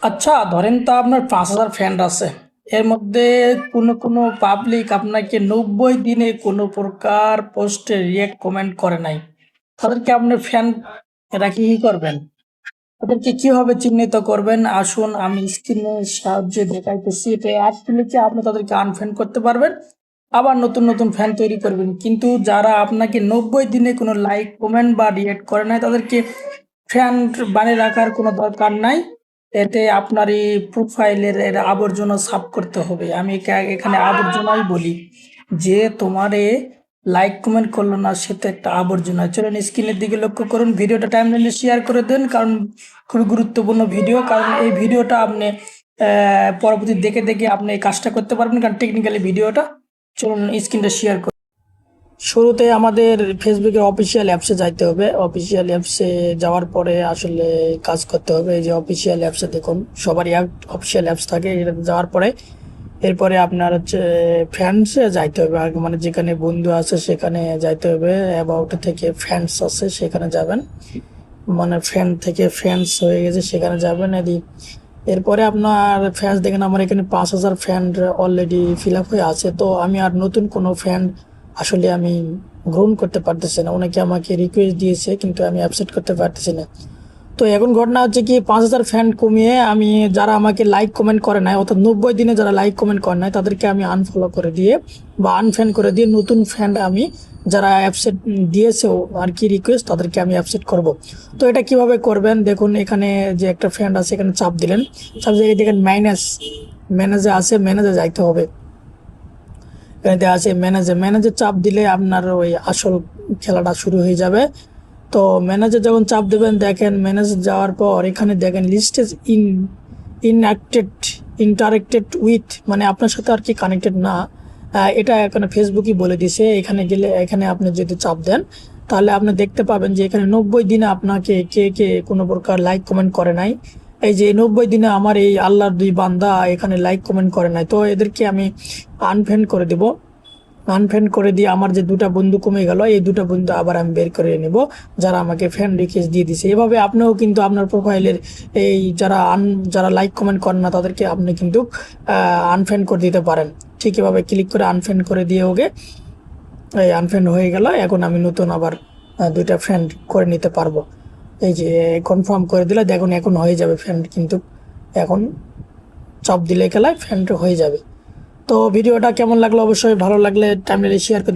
আচ্ছা, ধরেন তো আপনার ৫,০০০ ফ্রেন্ড আছে। এর মধ্যে কোনো পাবলিক আপনাকে ৯০ দিনে কোনো প্রকার পোস্টে রিঅ্যাক্ট কমেন্ট করে নাই। তাদেরকে আপনি ফ্রেন্ড রাখি কি করবেন? তাদেরকে কিভাবে চিহ্নিত করবেন? আসুন আমি স্ক্রিনের সাহায্যে দেখাইতেছি। এটা অ্যাড লিখে আপনি তাদেরকে আনফ্রেন্ড করতে পারবেন। আবার নতুন ফ্যান তৈরি করবেন। কিন্তু যারা আপনাকে ৯০ দিনে কোনো লাইক, কমেন্ট বা রিঅ্যাক্ট করে নাই তাদেরকে ফ্রেন্ড বানিয়ে রাখার কোনো দরকার নাই। এতে আপনার এই প্রোফাইলের আবর্জনা সাফ করতে হবে। আমি এখানে আবর্জনাই বলি যে তোমারে লাইক কমেন্ট করলো না সে তো একটা আবর্জনা। চলেন স্ক্রিনের দিকে লক্ষ্য করুন, ভিডিওটা টাইমলাইনে শেয়ার করে দেন, কারণ খুবই গুরুত্বপূর্ণ ভিডিও। কারণ এই ভিডিওটা আপনি পরবর্তী দেখে আপনি এই কাজটা করতে পারবেন, কারণ টেকনিক্যালি ভিডিওটা। চলুন স্ক্রিনটা শেয়ার করি। শুরুতে আমাদের ফেসবুকের অফিসিয়াল অ্যাপসে যাইতে হবে। অফিসিয়াল অ্যাপসে যাওয়ার পরে আসলে কাজ করতে হবে। এই যে অফিসিয়াল অ্যাপসে দেখুন, সবারই অফিসিয়াল অ্যাপস থাকে। এটা যাওয়ার পরে এরপরে আপনার হচ্ছে ফ্রেন্ডসে যাইতে হবে। আগে মানে যেখানে বন্ধু আছে সেখানে যাইতে হবে। অ্যাবাউট থেকে ফ্রেন্ডস আছে সেখানে যাবেন। মানে ফ্রেন্ড থেকে ফ্রেন্ডস হয়ে গেছে সেখানে যাবেন। এরপরে আপনার ফ্রেন্ডস দেখেন আমার এখানে ৫,০০০ ফ্রেন্ড অলরেডি ফিল আপ হয়ে আছে। তো আমি আর নতুন কোনো ফ্রেন্ড আসলে আমি গ্রহণ করতে পারতেছি না। অনেকে আমাকে রিকোয়েস্ট দিয়েছে কিন্তু আমি অ্যাকসেপ্ট করতে পারতেছি না। তো এখন ঘটনা হচ্ছে কি, ৫,০০০ ফ্রেন্ড কমিয়ে আমি যারা আমাকে লাইক কমেন্ট করে নাই, অর্থাৎ ৯০ দিনে যারা লাইক কমেন্ট করে নাই তাদেরকে আমি আনফলো করে দিয়ে বা আনফ্রেন্ড করে দিয়ে নতুন ফ্রেন্ড আমি যারা অ্যাপসেট দিয়েছে আর কি রিকোয়েস্ট তাদেরকে আমি অ্যাপসেট করব। তো এটা কিভাবে করবেন দেখুন, এখানে যে একটা ফ্রেন্ড আছে এখানে চাপ দিলেন, চাপ দিয়ে দেখেন ম্যানেজে আছে, ম্যানেজে যাইতে হবে। এখানে দেওয়া আছে ম্যানেজে চাপ দিলে আপনার ওই আসল খেলাটা শুরু হয়ে যাবে। তো ম্যানেজার যখন চাপ দেবেন দেখেন ম্যানেজার যাওয়ার পর এখানে দেখেন লিস্টেজ ইনঅ্যাক্টেড ইন্টারেক্টেড উইথ, মানে আপনার সাথে আর কি কানেক্টেড না। এটা এখানে ফেসবুকই বলে দিছে। এখানে গেলে এখানে আপনি যদি চাপ দেন তাহলে আপনি দেখতে পাবেন যে এখানে ৯০ দিনে আপনাকে কে কে কোনো প্রকার লাইক কমেন্ট করে নাই। এই যে ৯০ দিনে আমার এই আল্লাহর দুই বান্দা এখানে লাইক কমেন্ট করে নাই, তো এদেরকে আমি আনফ্রেন্ড করে দেব। আনফ্রেন্ড করে দিয়ে আমার যে দুটা বন্ধু কমে গেল, এই দুটা বন্ধু আবার আমি বের করে নেব যারা আমাকে ফ্রেন্ড রিকোয়েস্ট দিয়ে দিছে। এভাবে আপনিও কিন্তু আপনার প্রোফাইলের এই যারা লাইক কমেন্ট করেন না তাদেরকে আপনি কিন্তু আনফ্রেন্ড করে দিতে পারেন। ঠিক এভাবে ক্লিক করে আনফ্রেন্ড করে দিয়ে ওকে এই আনফ্রেন্ড হয়ে গেল। এখন আমি নতুন আবার দুইটা ফ্রেন্ড করে নিতে পারবো। এই যে কনফার্ম করে দিলে দেখুন এখন হয়ে যাবে ফ্রেন্ড, কিন্তু এখন চাপ দিলে খেলায় ফ্রেন্ড হয়ে যাবে। তো ভিডিওটা কেমন লাগলো, অবশ্যই ভালো লাগলে টাইমলাইনে শেয়ার করে